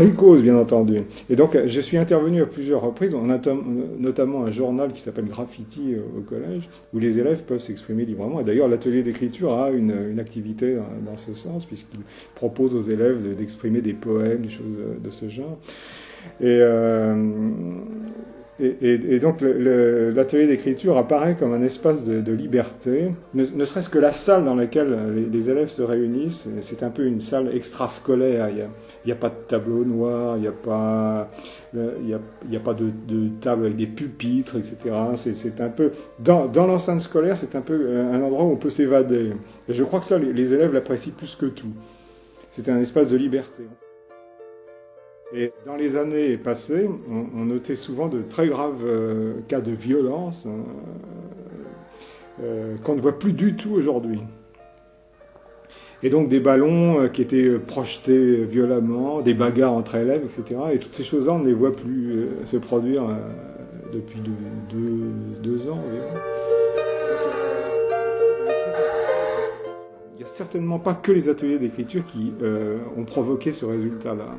une cause, bien entendu. Et donc, je suis intervenu à plusieurs reprises, on a notamment un journal qui s'appelle Graffiti au collège, où les élèves peuvent s'exprimer librement. Et d'ailleurs, l'atelier d'écriture a une activité dans ce sens, puisqu'il propose aux élèves d'exprimer des poèmes, des choses de ce genre. Et donc l'atelier d'écriture apparaît comme un espace de liberté, ne serait-ce que la salle dans laquelle les élèves se réunissent, c'est un peu une salle extrascolaire, il n'y a pas de tableau noir, il n'y a pas de table avec des pupitres, etc. C'est un peu, dans l'enceinte scolaire, c'est un peu un endroit où on peut s'évader. Et je crois que ça, les élèves l'apprécient plus que tout. C'est un espace de liberté. Et dans les années passées, on notait souvent de très graves cas de violence qu'on ne voit plus du tout aujourd'hui. Et donc des ballons qui étaient projetés violemment, des bagarres entre élèves, etc. Et toutes ces choses-là, on ne les voit plus se produire depuis deux ans environ. Il n'y a certainement pas que les ateliers d'écriture qui ont provoqué ce résultat-là.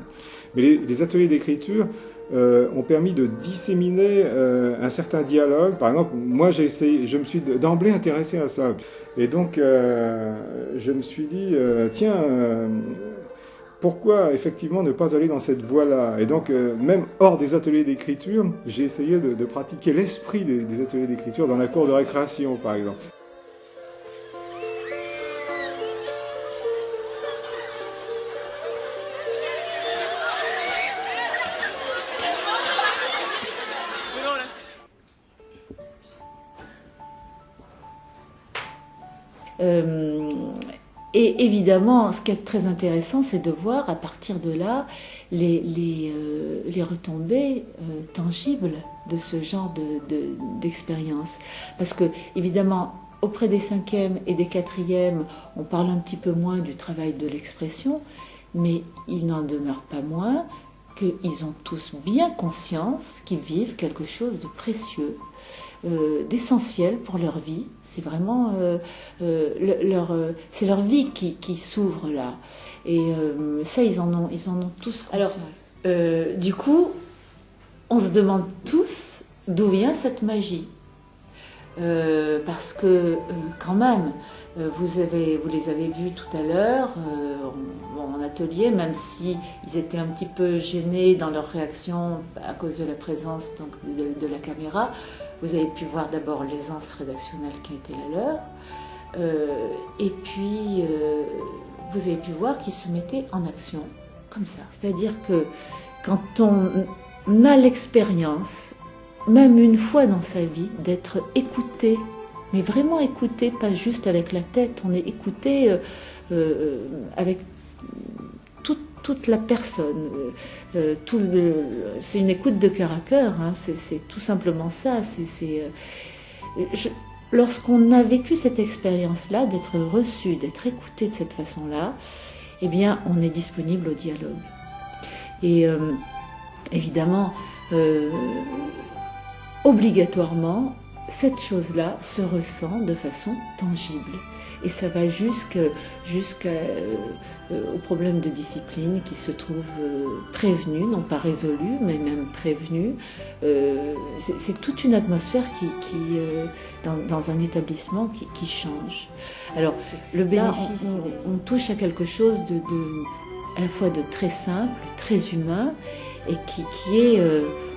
Mais les ateliers d'écriture ont permis de disséminer un certain dialogue. Par exemple, moi je me suis d'emblée intéressé à ça. Et donc je me suis dit, tiens, pourquoi effectivement ne pas aller dans cette voie-là? Et donc même hors des ateliers d'écriture, j'ai essayé de pratiquer l'esprit des ateliers d'écriture dans la cour de récréation, par exemple. Et évidemment, ce qui est très intéressant, c'est de voir à partir de là les retombées tangibles de ce genre d'expérience. Parce que, évidemment, auprès des 5e et des 4e, on parle un petit peu moins du travail de l'expression, mais il n'en demeure pas moins qu'ils ont tous bien conscience qu'ils vivent quelque chose de précieux, d'essentiel pour leur vie. C'est vraiment c'est leur vie qui s'ouvre là. Et ça, ils en ont tous conscience. Alors, du coup, on se demande tous d'où vient cette magie. Parce que, quand même, vous les avez vus tout à l'heure en atelier, même si ils étaient un petit peu gênés dans leur réaction à cause de la présence donc, de la caméra. Vous avez pu voir d'abord l'aisance rédactionnelle qui a été la leur, et puis vous avez pu voir qu'ils se mettaient en action, comme ça. C'est-à-dire que quand on a l'expérience, même une fois dans sa vie, d'être écouté, mais vraiment écouté, pas juste avec la tête, on est écouté avec toute la personne. C'est une écoute de cœur à cœur, hein, c'est tout simplement ça. Lorsqu'on a vécu cette expérience-là, d'être reçu, d'être écouté de cette façon-là, eh bien, on est disponible au dialogue. Et évidemment, obligatoirement, cette chose-là se ressent de façon tangible. Et ça va jusqu'au problème de discipline qui se trouve prévenu, non pas résolu, mais même prévenu. C'est toute une atmosphère dans un établissement qui change. Alors, le bénéfice, on touche à quelque chose à la fois de très simple, très humain, et qui est,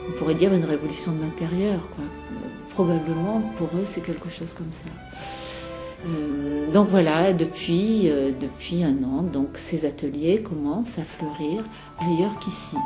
on pourrait dire, une révolution de l'intérieur, quoi. Probablement, pour eux, c'est quelque chose comme ça. Donc voilà, depuis un an, donc ces ateliers commencent à fleurir ailleurs qu'ici.